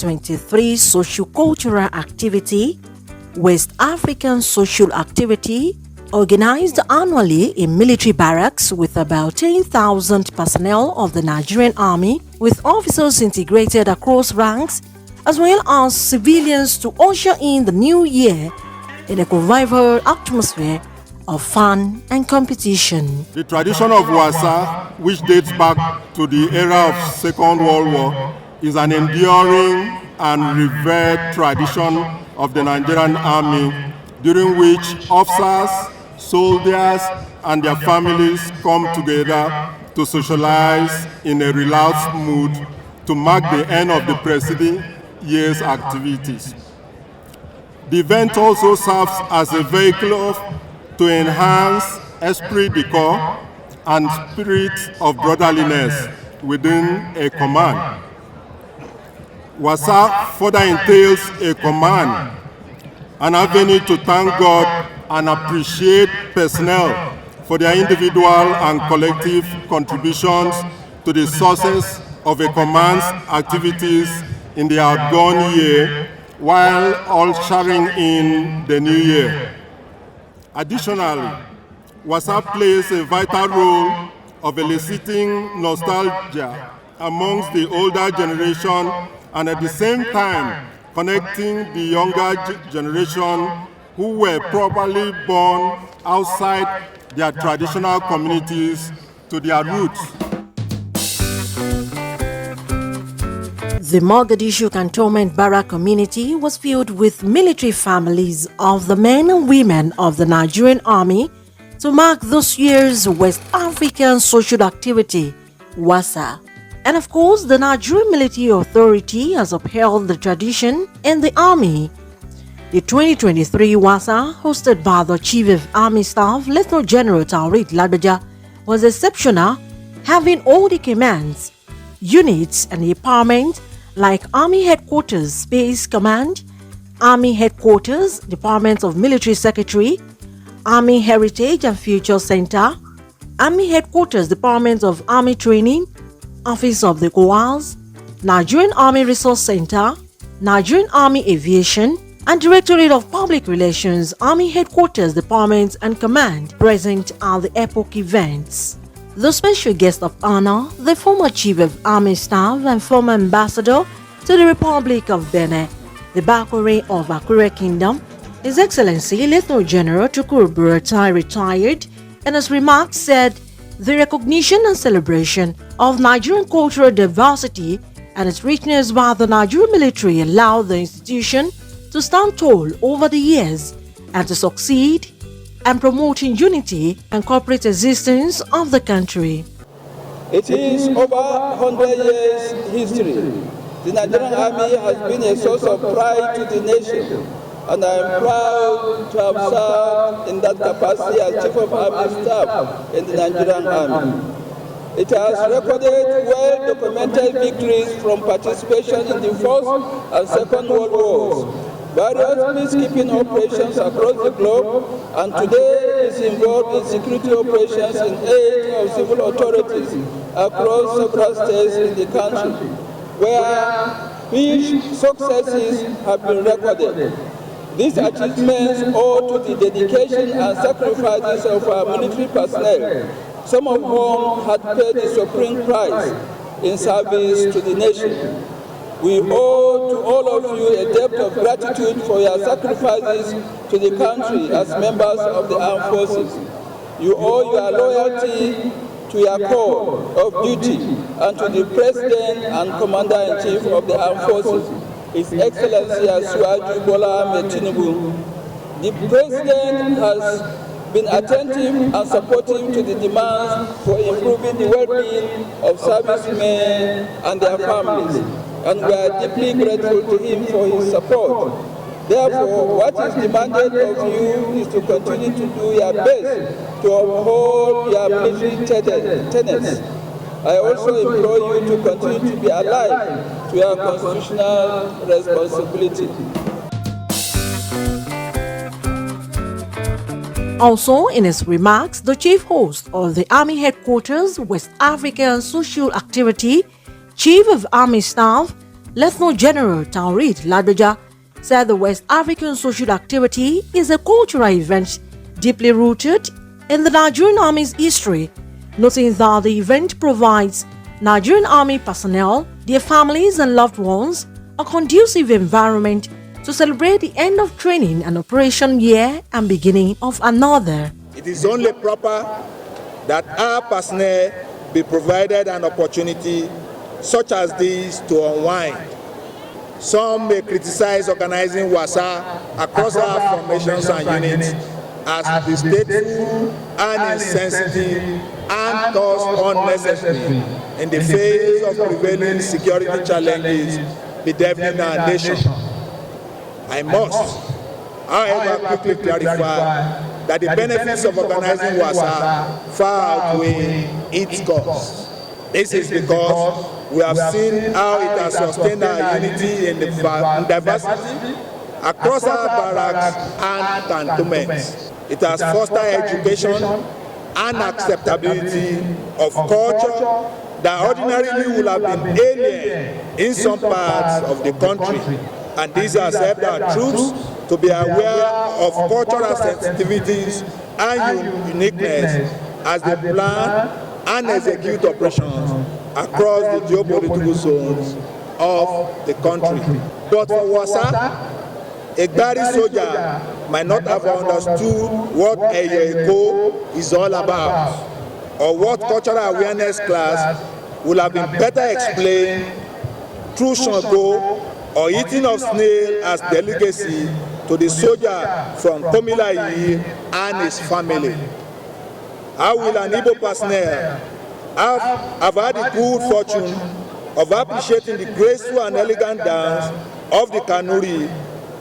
2023 Socio-Cultural Activity, West African Social Activity, organized annually in military barracks with about 10,000 personnel of the Nigerian Army, with officers integrated across ranks, as well as civilians, to usher in the new year in a convivial atmosphere of fun and competition. The tradition of WASA, which dates back to the era of Second World War, is an enduring and revered tradition of the Nigerian Army, during which officers, soldiers, and their families come together to socialize in a relaxed mood to mark the end of the preceding year's activities. The event also serves as a vehicle to enhance esprit de corps and spirit of brotherliness within a command. WASA further entails a command, an avenue to thank God and appreciate personnel for their individual and collective contributions to the success of a command's activities in the outgone year, while all sharing in the new year. Additionally, WASA plays a vital role of eliciting nostalgia amongst the older generation and at the same time connecting the younger generation who were probably born outside their traditional communities to their roots. The Mogadishu Cantonment Barrack community was filled with military families of the men and women of the Nigerian Army to mark this year's West African Social Activity, WASA. And of course, the Nigerian Military Authority has upheld the tradition in the Army. The 2023 WASA, hosted by the Chief of Army Staff, Lieutenant General Taoreed Lagbaja, was exceptional, having all the commands, units, and departments like Army Headquarters Space Command, Army Headquarters Department of Military Secretary, Army Heritage and Future Center, Army Headquarters Department of Army Training, Office of the Coals, Nigerian Army Resource Center, Nigerian Army Aviation, and Directorate of Public Relations, Army Headquarters Department and Command present at the epoch events. The special guest of honor, the former Chief of Army Staff and former Ambassador to the Republic of Benin, the Bakore of Akure Kingdom, His Excellency Lieutenant General Tukuru Buratai retired, and his remarks said the recognition and celebration of Nigerian cultural diversity and its richness by the Nigerian military allowed the institution to stand tall over the years and to succeed and promoting unity and corporate existence of the country. It is over 100 years history. The Nigerian Army has been a source of pride to the nation, and I am proud to have served in that capacity as Chief of Army Staff in the Nigerian Army. It has recorded well-documented victories from participation in the First and Second World Wars, various peacekeeping operations across the globe, and today is involved in security operations in aid of civil authorities across several states in the country, where huge successes have been recorded. These achievements owe to the dedication and sacrifices of our military personnel, some of whom had paid the supreme price in service to the nation. We owe to all of you a debt of gratitude for your sacrifices to the country as members of the armed forces. You owe your loyalty to your call of duty and to the President and Commander-in-Chief of the armed forces, His Excellency Asiwaju Bola Ahmed Tinubu. The President has been attentive and supportive to the demands for improving the well-being of servicemen and their families, and we are deeply grateful to him for his support. Therefore, what is demanded of you is to continue to do your best to uphold your military tenets. I also implore you to continue to be alive to your constitutional responsibility. Also, in his remarks, the chief host of the Army Headquarters West African Social Activity, Chief of Army Staff, Lieutenant General Taurid Ladoja said the West African social activity is a cultural event deeply rooted in the Nigerian Army's history, noting that the event provides Nigerian Army personnel, their families and loved ones a conducive environment to celebrate the end of training and operation year and beginning of another. It is only proper that our personnel be provided an opportunity such as this to unwind. Some may criticize organizing WASA across our formations and units as distasteful and insensitive and thus unnecessary in the face of prevailing security challenges bedeviling our nation. I must, however, quickly clarify that the benefits of organizing WASA far outweigh its costs. This is because we have seen how it has sustained our unity in diversity across our barracks and cantonments. It has fostered education and acceptability of culture that ordinarily would have been alien in some parts of the country. And this has helped our troops to be aware of cultural sensitivities and uniqueness as they plan and execute operations across the geopolitical zones of the country. But for WASA, a Gari soldier might not have understood what Eyo is all about, or what cultural awareness class would have been better explained through Shango or eating of snail as delicacy to the soldier from Komilayi and his family. How will an Igbo personnel have had the good fortune of appreciating the graceful and elegant dance of the Kanuri,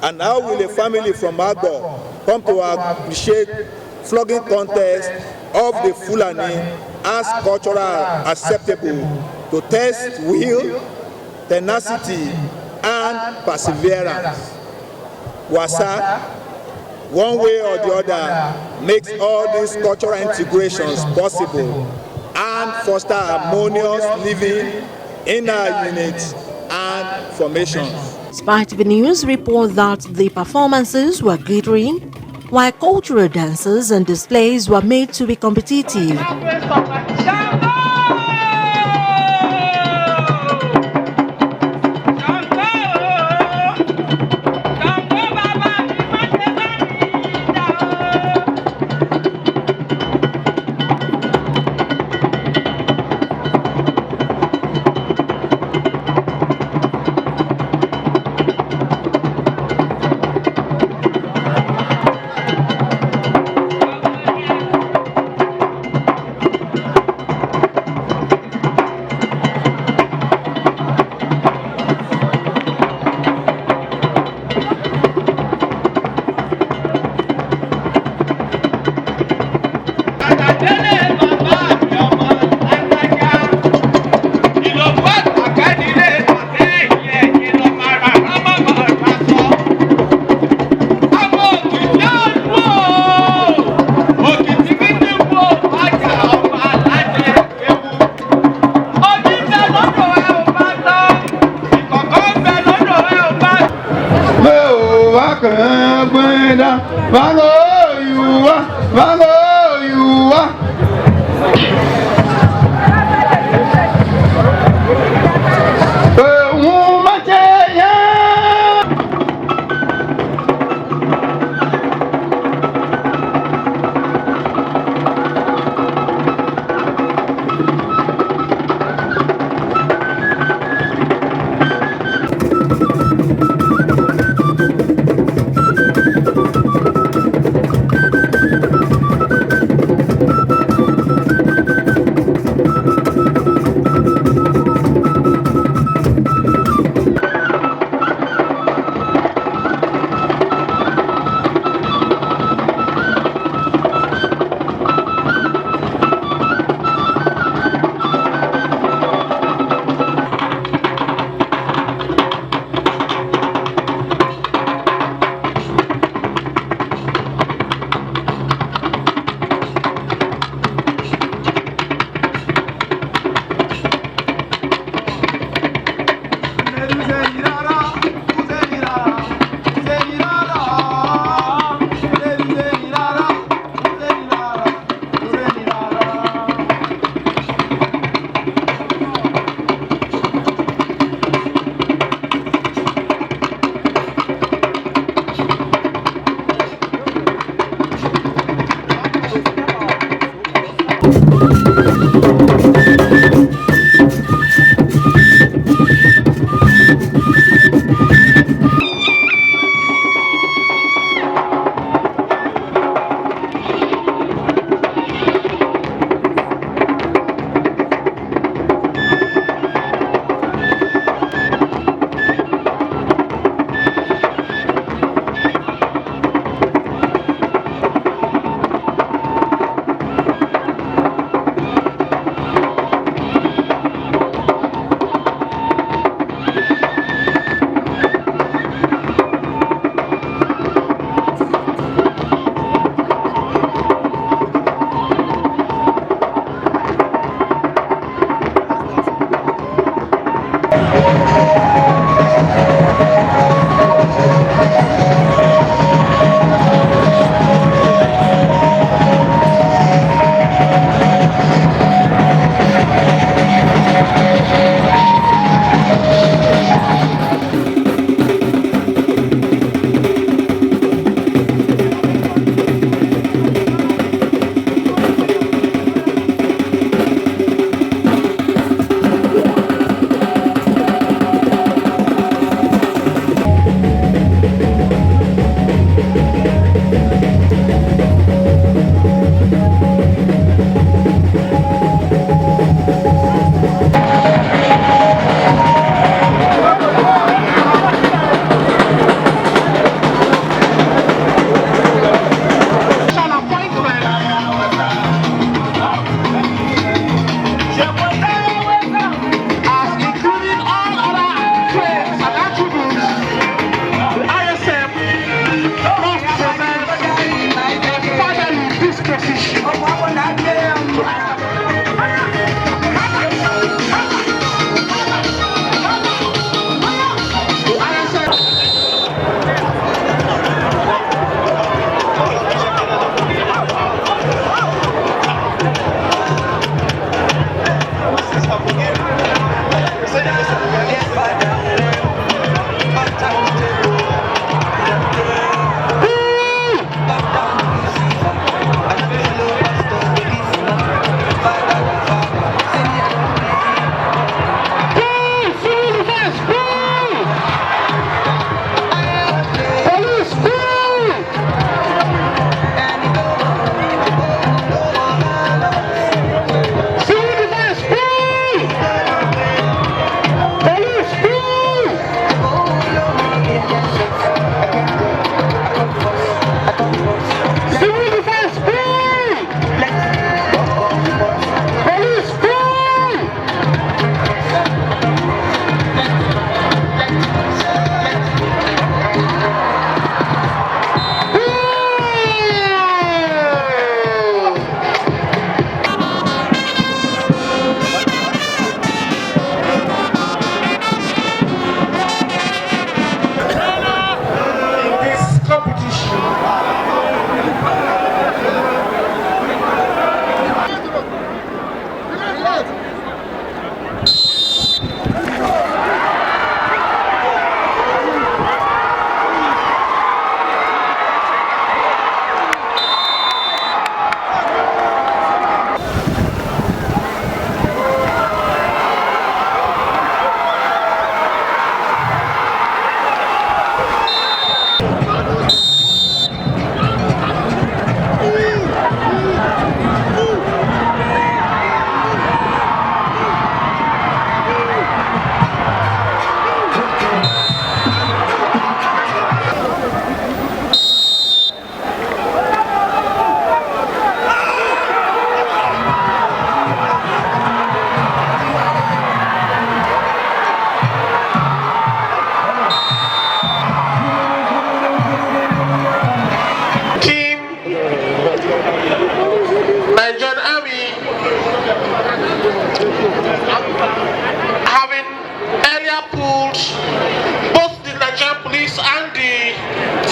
and how will a family from Agbo come to appreciate flogging contest of the Fulani as cultural acceptable to test will, tenacity, and perseverance? WASA, one way or the other, makes all these cultural integrations possible and foster harmonious living in our units and formations. Despite the news report that the performances were glittering, while cultural dances and displays were made to be competitive.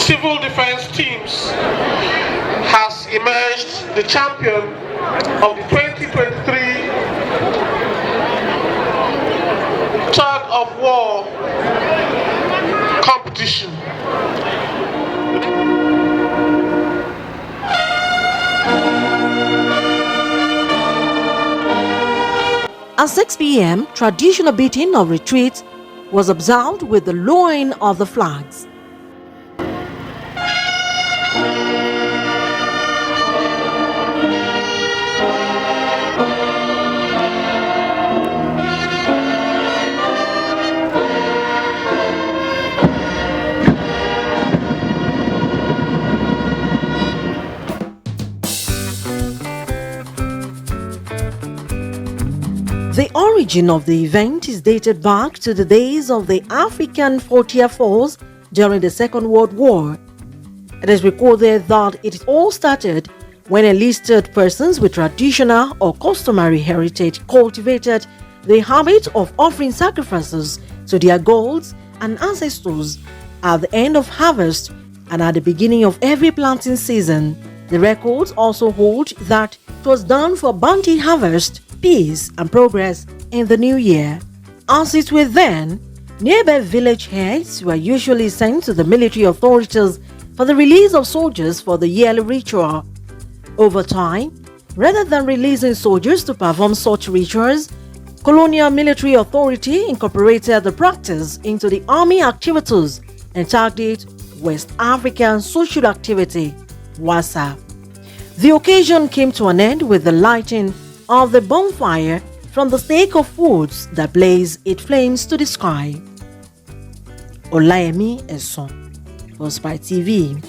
civil defense teams has emerged the champion of the 2023 tug of war competition. At 6 p.m., traditional beating of retreat was observed with the lowering of the flags. The origin of the event is dated back to the days of the African Frontier Force during the Second World War. It is recorded that it all started when enlisted persons with traditional or customary heritage cultivated the habit of offering sacrifices to their gods and ancestors at the end of harvest and at the beginning of every planting season. The records also hold that it was done for bounty harvest, peace and progress in the new year. As it were then, nearby village heads were usually sent to the military authorities for the release of soldiers for the yearly ritual. Over time, rather than releasing soldiers to perform such rituals, colonial military authority incorporated the practice into the army activities and tagged it West African Social Activity, WASA. The occasion came to an end with the lighting of the bonfire from the stake of woods that blaze its flames to the sky. Olayemi Eson, for Spy TV.